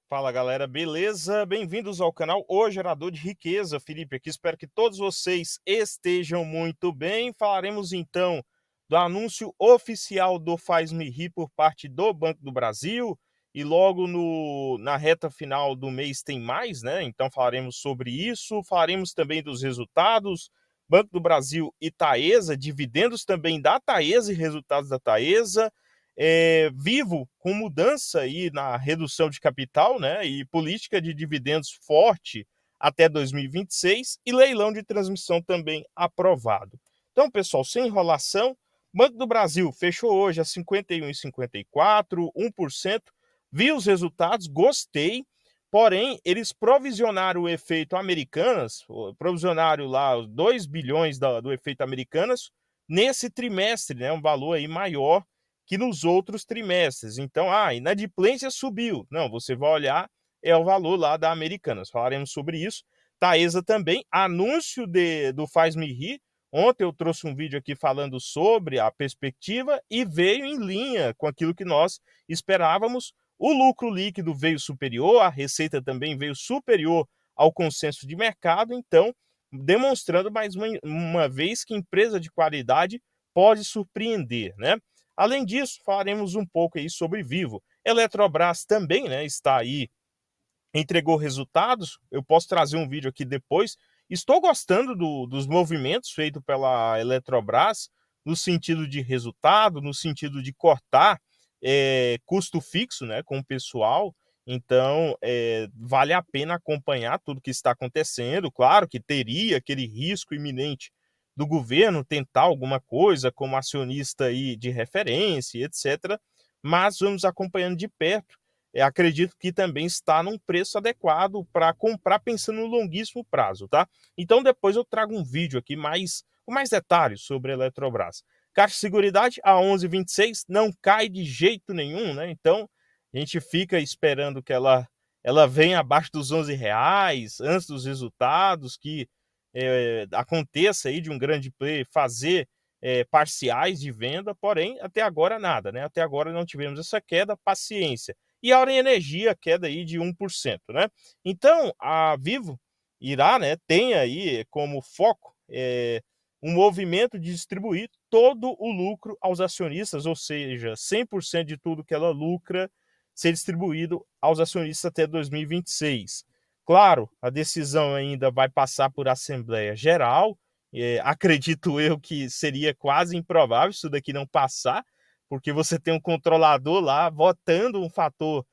Fala galera, beleza? Bem-vindos ao canal O Gerador de Riqueza. Felipe aqui, espero que todos vocês estejam muito bem. Falaremos então do anúncio oficial do Faz-me Rir por parte do Banco do Brasil e logo na reta final do mês tem mais, né? Então falaremos sobre isso, falaremos também dos resultados, Banco do Brasil e Taesa, dividendos também da Taesa e resultados da Taesa. Vivo com mudança aí na redução de capital, né, e política de dividendos forte até 2026 e leilão de transmissão também aprovado. Então, pessoal, sem enrolação, Banco do Brasil fechou hoje a 51,54, 1%. Vi os resultados, gostei, porém, eles provisionaram o efeito Americanas, provisionaram lá os 2 bilhões do efeito Americanas nesse trimestre, né, um valor aí maior que nos outros trimestres. Então, inadimplência subiu. Não, você vai olhar, é o valor lá da Americanas. Falaremos sobre isso. Taesa também, anúncio do Faz-me Rir. Ontem eu trouxe um vídeo aqui falando sobre a perspectiva e veio em linha com aquilo que nós esperávamos. O lucro líquido veio superior, a receita também veio superior ao consenso de mercado, então, demonstrando mais uma vez que empresa de qualidade pode surpreender, né? Além disso, falaremos um pouco aí sobre Vivo. Eletrobras também, né, está aí, entregou resultados. Eu posso trazer um vídeo aqui depois. Estou gostando dos movimentos feitos pela Eletrobras no sentido de resultado, no sentido de cortar custo fixo, né, com o pessoal. Então, vale a pena acompanhar tudo que está acontecendo. Claro que teria aquele risco iminente do governo tentar alguma coisa como acionista aí de referência, etc. Mas vamos acompanhando de perto. Acredito que também está num preço adequado para comprar pensando no longuíssimo prazo, tá? Então depois eu trago um vídeo aqui com mais detalhes sobre a Eletrobras. Caixa de Seguridade a 11,26 não cai de jeito nenhum, né? Então a gente fica esperando que ela venha abaixo dos R$ 11 antes dos resultados, que aconteça aí de um grande player fazer parciais de venda, porém até agora nada, né? Até agora não tivemos essa queda, paciência. E a Auren Energia, queda aí de 1%, né? Então, a Vivo irá, né, tem aí como foco um movimento de distribuir todo o lucro aos acionistas, ou seja, 100% de tudo que ela lucra ser distribuído aos acionistas até 2026. Claro, a decisão ainda vai passar por Assembleia Geral, acredito eu que seria quase improvável isso daqui não passar, porque você tem um controlador lá votando um fator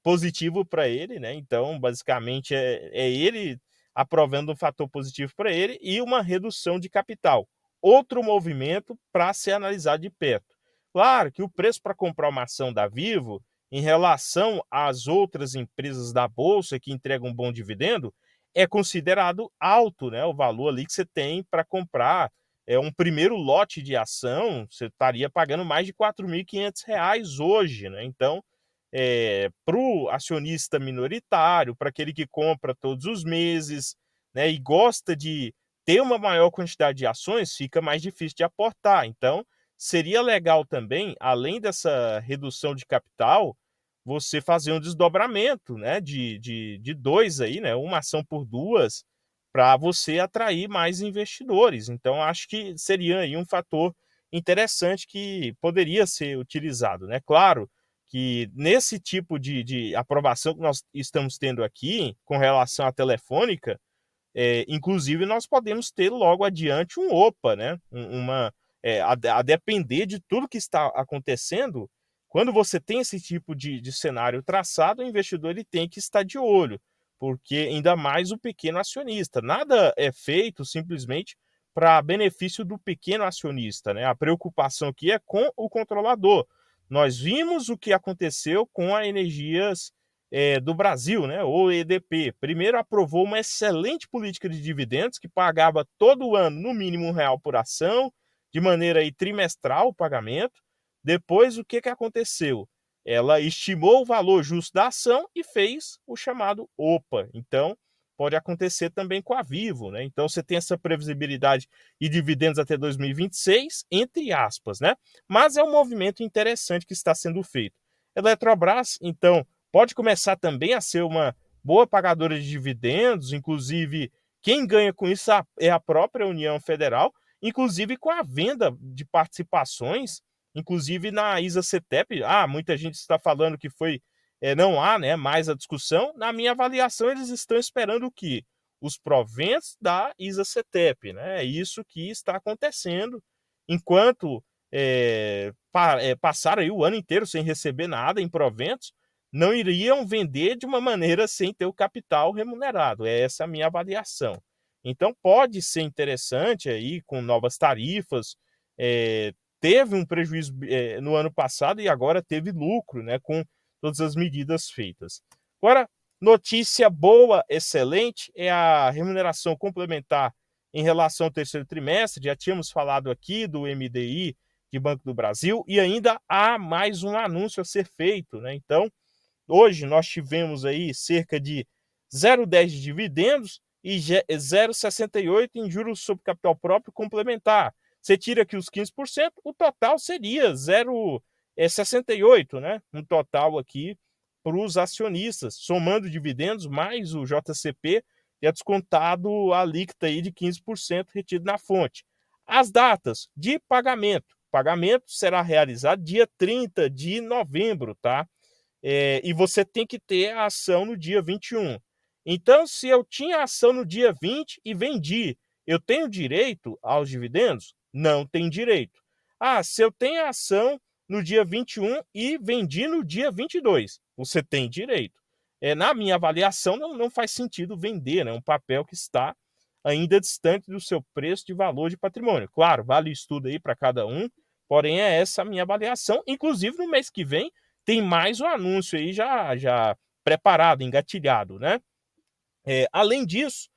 positivo para ele, né? Então, basicamente, é ele aprovando um fator positivo para ele e uma redução de capital. Outro movimento para ser analisado de perto. Claro que o preço para comprar uma ação da Vivo, em relação às outras empresas da Bolsa que entregam um bom dividendo, é considerado alto, né? O valor ali que você tem para comprar um primeiro lote de ação, você estaria pagando mais de R$ 4.500 hoje, né? Então, para o acionista minoritário, para aquele que compra todos os meses, né, e gosta de ter uma maior quantidade de ações, fica mais difícil de aportar. Então, seria legal também, além dessa redução de capital, você fazer um desdobramento, né, de dois aí, né, uma ação por duas, para você atrair mais investidores. Então, acho que seria aí um fator interessante que poderia ser utilizado, né? Claro que nesse tipo de aprovação que nós estamos tendo aqui com relação à Telefônica, inclusive nós podemos ter logo adiante um OPA, né? A depender de tudo que está acontecendo, quando você tem esse tipo de cenário traçado, o investidor ele tem que estar de olho, porque ainda mais o pequeno acionista. Nada é feito simplesmente para benefício do pequeno acionista, né? A preocupação aqui é com o controlador. Nós vimos o que aconteceu com a Energias do Brasil, né, ou EDP. Primeiro aprovou uma excelente política de dividendos que pagava todo ano no mínimo R$ 1 por ação, de maneira aí trimestral o pagamento. Depois o que aconteceu? Ela estimou o valor justo da ação e fez o chamado OPA. Então pode acontecer também com a Vivo, né? Então você tem essa previsibilidade de dividendos até 2026, entre aspas, né? Mas é um movimento interessante que está sendo feito. Eletrobras, então, pode começar também a ser uma boa pagadora de dividendos, inclusive quem ganha com isso é a própria União Federal, inclusive com a venda de participações, inclusive na ISA-CETEP. Muita gente está falando que não há, né, mais a discussão. Na minha avaliação, eles estão esperando o quê? Os proventos da ISA-CETEP, né? É isso que está acontecendo, enquanto passaram aí o ano inteiro sem receber nada em proventos, não iriam vender de uma maneira sem ter o capital remunerado. Essa é a minha avaliação. Então pode ser interessante aí com novas tarifas. Teve um prejuízo no ano passado e agora teve lucro, né, com todas as medidas feitas. Agora, notícia boa, excelente, é a remuneração complementar em relação ao terceiro trimestre. Já tínhamos falado aqui do MDI de Banco do Brasil e ainda há mais um anúncio a ser feito, né? Então, hoje nós tivemos aí cerca de 0,10 de dividendos e 0,68 em juros sobre capital próprio complementar. Você tira aqui os 15%, o total seria 0,68, né? Um total aqui para os acionistas, somando dividendos mais o JCP, que é descontado a alíquota aí de 15% retido na fonte. As datas de pagamento. O pagamento será realizado dia 30 de novembro, tá? E você tem que ter a ação no dia 21. Então, se eu tinha ação no dia 20 e vendi, eu tenho direito aos dividendos? Não tem direito. Se eu tenho ação no dia 21 e vendi no dia 22, você tem direito. Na minha avaliação, não faz sentido vender, né, um papel que está ainda distante do seu preço de valor de patrimônio. Claro, vale o estudo aí para cada um, porém é essa a minha avaliação. Inclusive, no mês que vem, tem mais um anúncio aí já preparado, engatilhado, né? Além disso,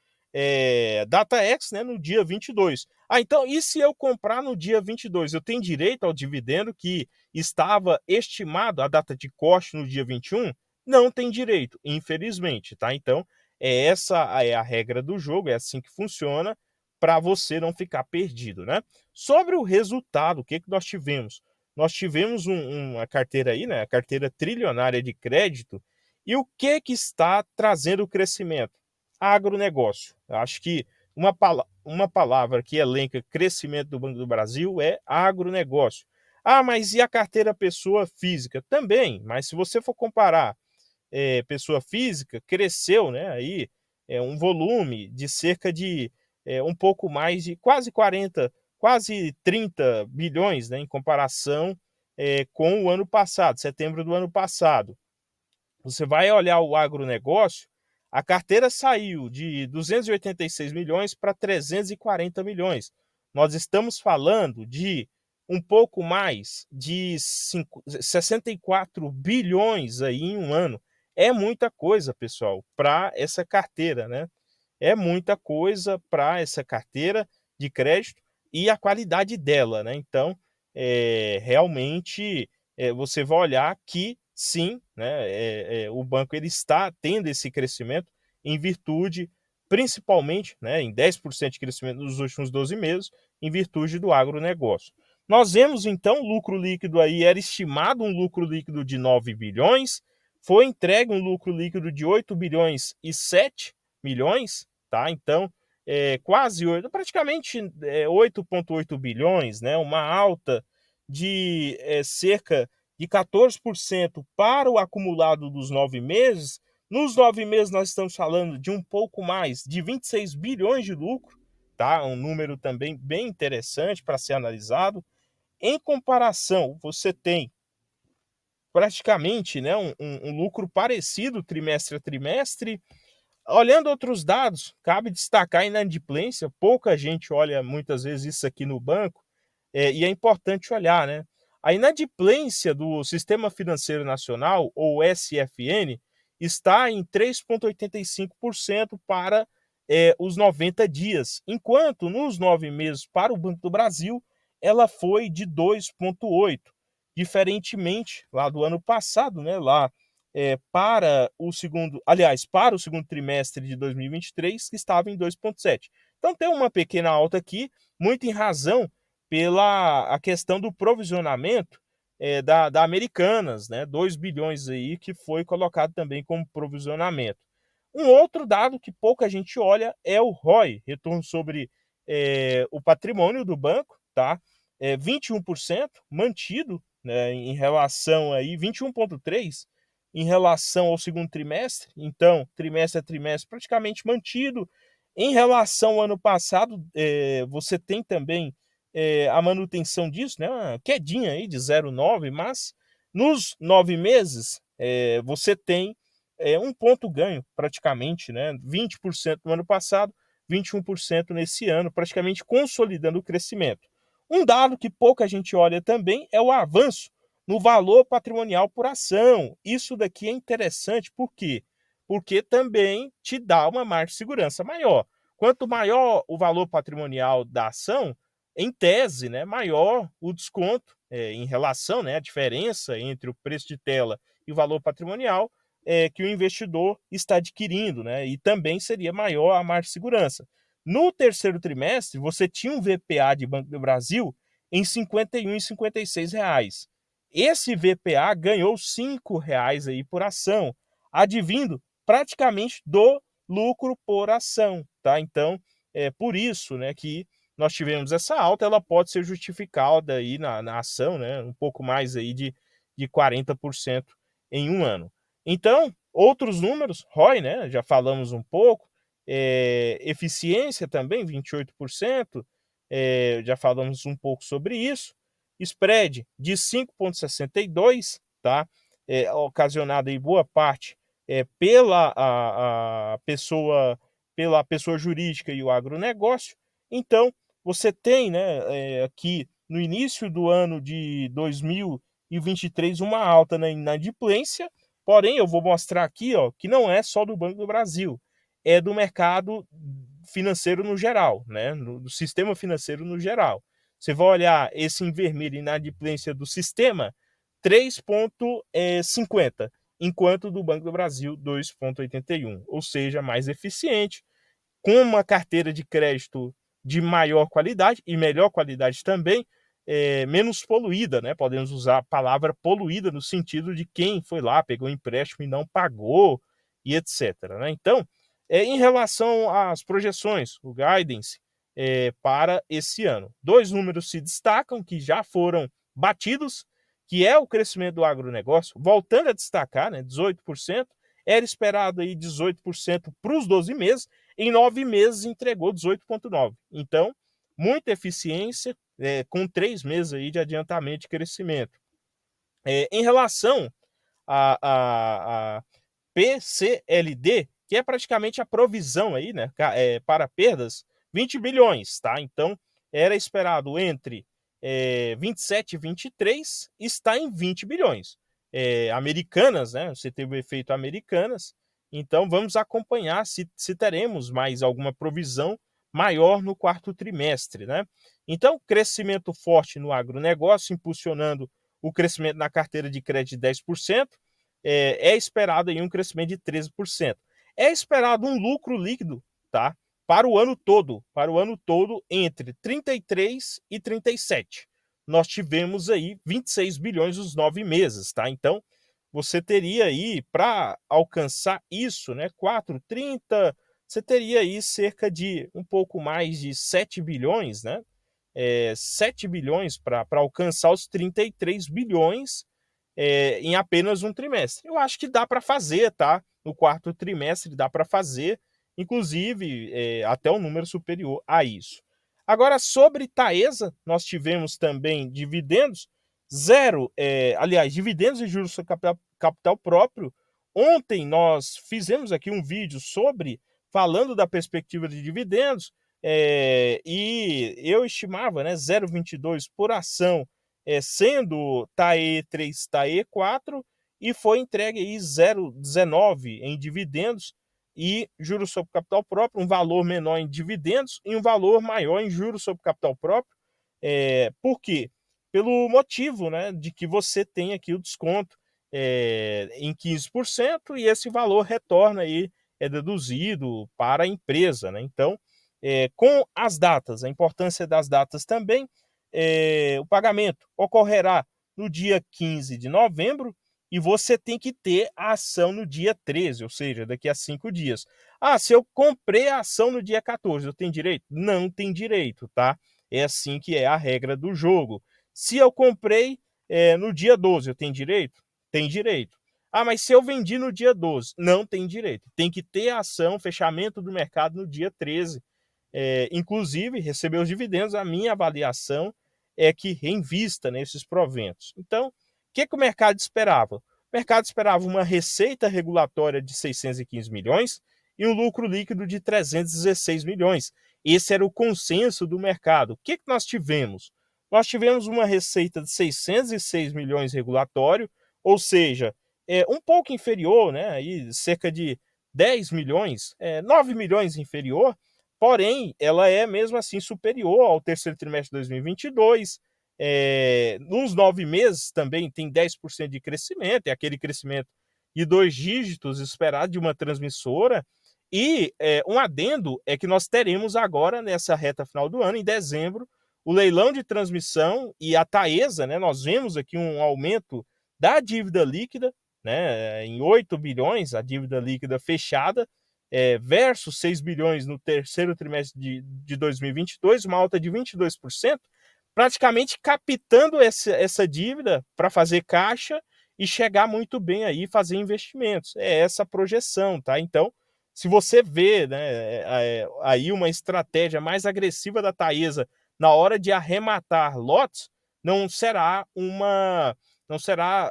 DataX, né, no dia 22. Então, e se eu comprar no dia 22? Eu tenho direito ao dividendo que estava estimado a data de corte no dia 21? Não tem direito, infelizmente, tá? Então, essa é a regra do jogo, é assim que funciona, para você não ficar perdido, né? Sobre o resultado, o que nós tivemos? Nós tivemos uma carteira aí, né? A carteira trilionária de crédito. E o que está trazendo o crescimento? Agronegócio. Eu acho que uma palavra que elenca crescimento do Banco do Brasil é agronegócio. Mas e a carteira pessoa física? Também, mas se você for comparar pessoa física, cresceu, né, aí, um volume de cerca de um pouco mais de quase 40, quase 30 bilhões, né, em comparação com o ano passado, setembro do ano passado. Você vai olhar o agronegócio, a carteira saiu de 286 milhões para 340 milhões. Nós estamos falando de um pouco mais de 64 bilhões aí em um ano. É muita coisa, pessoal, para essa carteira, né? É muita coisa para essa carteira de crédito e a qualidade dela, né? Então, realmente, você vai olhar que sim, né, o banco ele está tendo esse crescimento em virtude, principalmente, né, em 10% de crescimento nos últimos 12 meses, em virtude do agronegócio. Nós vemos, então, lucro líquido aí, era estimado um lucro líquido de 9 bilhões, foi entregue um lucro líquido de 8 bilhões e 7 milhões, tá? Então, quase 8, praticamente 8,8 bilhões, né? Uma alta de cerca de 14% para o acumulado dos 9 meses. Nos 9 meses nós estamos falando de um pouco mais de 26 bilhões de lucro, tá? Um número também bem interessante para ser analisado. Em comparação, você tem praticamente, né, um lucro parecido trimestre a trimestre. Olhando outros dados, cabe destacar a inadimplência. Pouca gente olha muitas vezes isso aqui no banco, e é importante olhar, né? A inadimplência do Sistema Financeiro Nacional, ou SFN, está em 3,85% para os 90 dias, enquanto nos 9 meses para o Banco do Brasil, ela foi de 2,8%, diferentemente lá do ano passado, né? Lá para o segundo trimestre de 2023, que estava em 2,7. Então tem uma pequena alta aqui, muito em razão pela a questão do provisionamento da Americanas, né? 2 bilhões aí que foi colocado também como provisionamento. Um outro dado que pouca gente olha é o ROI, retorno sobre o patrimônio do banco, tá? 21% mantido, né, em relação aí, 21,3% em relação ao segundo trimestre, então, trimestre a trimestre praticamente mantido. Em relação ao ano passado, você tem também a manutenção disso, né, uma quedinha aí de 0,9, mas nos 9 meses, você tem um ponto ganho praticamente, né, 20% no ano passado, 21% nesse ano, praticamente consolidando o crescimento. Um dado que pouca gente olha também é o avanço no valor patrimonial por ação. Isso daqui é interessante, por quê? Porque também te dá uma margem de segurança maior. Quanto maior o valor patrimonial da ação, em tese, né, maior o desconto em relação, né, a diferença entre o preço de tela e o valor patrimonial que o investidor está adquirindo, né, e também seria maior a margem de segurança. No terceiro trimestre, você tinha um VPA de Banco do Brasil em R$ 51 e R$ 56. Esse VPA ganhou R$ 5 aí por ação, advindo praticamente do lucro por ação, tá? Então, é por isso, né, que nós tivemos essa alta, ela pode ser justificada aí na ação, né, um pouco mais aí de 40% em um ano. Então, outros números, ROI, né, já falamos um pouco, eficiência também, 28%, já falamos um pouco sobre isso, spread de 5,62, tá? Ocasionado em boa parte pela pessoa jurídica e o agronegócio. Então, você tem, né, aqui no início do ano de 2023 uma alta na inadimplência, porém eu vou mostrar aqui, ó, que não é só do Banco do Brasil, é do mercado financeiro no geral, né, do sistema financeiro no geral. Você vai olhar esse em vermelho, inadimplência do sistema, 3,50, enquanto do Banco do Brasil, 2,81, ou seja, mais eficiente, com uma carteira de crédito de maior qualidade e melhor qualidade também, menos poluída, né? Podemos usar a palavra poluída no sentido de quem foi lá, pegou um empréstimo e não pagou, e etc. Né? Então, em relação às projeções, o guidance para esse ano, dois números se destacam que já foram batidos, que é o crescimento do agronegócio, voltando a destacar, né, 18%, era esperado aí 18% para os 12 meses, em 9 meses entregou 18,9%. Então, muita eficiência, com 3 meses aí de adiantamento de crescimento. Em relação a PCLD, que é praticamente a provisão aí, né, para perdas, 20 bilhões, tá? Então, era esperado entre 27 e 23, está em 20 bilhões. Americanas, né? Você teve o efeito Americanas, então vamos acompanhar se teremos mais alguma provisão maior no quarto trimestre, né? Então, crescimento forte no agronegócio, impulsionando o crescimento na carteira de crédito de 10%, esperado aí um crescimento de 13%. É esperado um lucro líquido, tá? Para o ano todo, entre 33 e 37. Nós tivemos aí 26 bilhões nos 9 meses, tá? Então, você teria aí, para alcançar isso, né, 4,30, você teria aí cerca de um pouco mais de 7 bilhões, né? 7 bilhões para alcançar os 33 bilhões em apenas um trimestre. Eu acho que dá para fazer, tá? No quarto trimestre dá para fazer, inclusive até um número superior a isso. Agora, sobre Taesa, nós tivemos também dividendos, zero, aliás, dividendos e juros sobre capital próprio. Ontem nós fizemos aqui um vídeo falando da perspectiva de dividendos, e eu estimava, né, 0,22 por ação, sendo TAE 3, TAE 4, e foi entregue aí 0,19 em dividendos e juros sobre capital próprio, um valor menor em dividendos e um valor maior em juros sobre capital próprio. Por quê? Pelo motivo, né, de que você tem aqui o desconto em 15% e esse valor retorna aí, é deduzido para a empresa, né? Então, com as datas, a importância das datas também, o pagamento ocorrerá no dia 15 de novembro e você tem que ter a ação no dia 13, ou seja, daqui a 5 dias. Ah, se eu comprei a ação no dia 14, eu tenho direito? Não tem direito, tá? É assim que é a regra do jogo. Se eu comprei no dia 12, eu tenho direito? Tem direito. Ah, mas se eu vendi no dia 12, não tem direito. Tem que ter a ação, fechamento do mercado no dia 13. Inclusive, receber os dividendos, a minha avaliação é que reinvista nesses proventos. Então, o que o mercado esperava? O mercado esperava uma receita regulatória de 615 milhões e um lucro líquido de 316 milhões. Esse era o consenso do mercado. O que nós tivemos? Nós tivemos uma receita de 606 milhões regulatório, ou seja, um pouco inferior, né? Aí, cerca de 10 milhões, 9 milhões inferior, porém, ela é mesmo assim superior ao terceiro trimestre de 2022. Nos 9 meses também tem 10% de crescimento, é aquele crescimento de 2 dígitos esperado de uma transmissora. E um adendo é que nós teremos agora, nessa reta final do ano, em dezembro, o leilão de transmissão e a Taesa, né? Nós vemos aqui um aumento da dívida líquida, né, em 8 bilhões, a dívida líquida fechada, versus 6 bilhões no terceiro trimestre de 2022, uma alta de 22%, praticamente captando essa dívida para fazer caixa e chegar muito bem aí, fazer investimentos. É essa a projeção, tá? Então, se você vê, né, aí uma estratégia mais agressiva da Taesa na hora de arrematar lotes, não será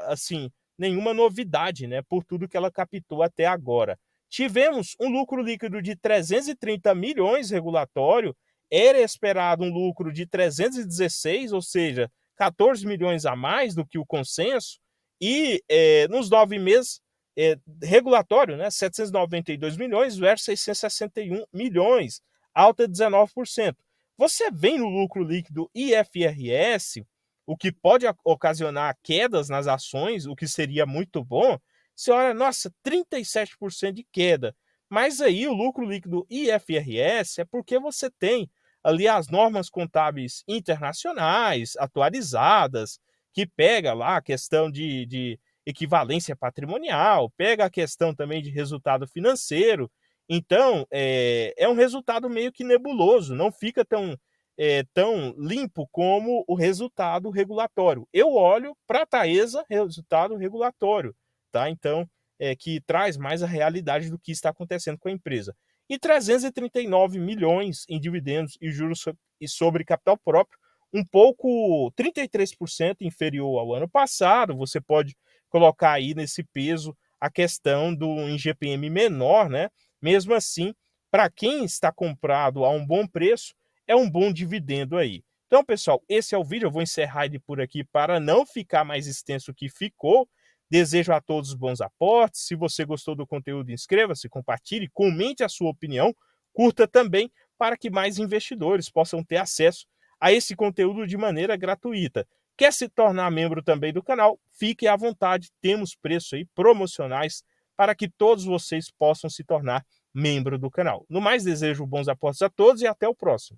assim nenhuma novidade, né, por tudo que ela captou até agora. Tivemos um lucro líquido de 330 milhões regulatório, era esperado um lucro de 316, ou seja, 14 milhões a mais do que o consenso, e nos 9 meses, regulatório, né, 792 milhões versus 661 milhões, alta de 19%. Você vem no lucro líquido IFRS, o que pode ocasionar quedas nas ações, o que seria muito bom. Você olha, nossa, 37% de queda. Mas aí o lucro líquido IFRS é porque você tem ali as normas contábeis internacionais atualizadas, que pega lá a questão de equivalência patrimonial, pega a questão também de resultado financeiro. Então, é um resultado meio que nebuloso, não fica tão limpo como o resultado regulatório. Eu olho para a Taesa, resultado regulatório, tá? Então, que traz mais a realidade do que está acontecendo com a empresa. E 339 milhões em dividendos e juros sobre capital próprio, um pouco 33% inferior ao ano passado. Você pode colocar aí nesse peso a questão do IGPM menor, né? Mesmo assim, para quem está comprado a um bom preço, é um bom dividendo aí. Então, pessoal, esse é o vídeo. Eu vou encerrar ele por aqui para não ficar mais extenso que ficou. Desejo a todos bons aportes. Se você gostou do conteúdo, inscreva-se, compartilhe, comente a sua opinião, curta também para que mais investidores possam ter acesso a esse conteúdo de maneira gratuita. Quer se tornar membro também do canal? Fique à vontade, temos preços aí promocionais para que todos vocês possam se tornar membro do canal. No mais, desejo bons aportes a todos e até o próximo.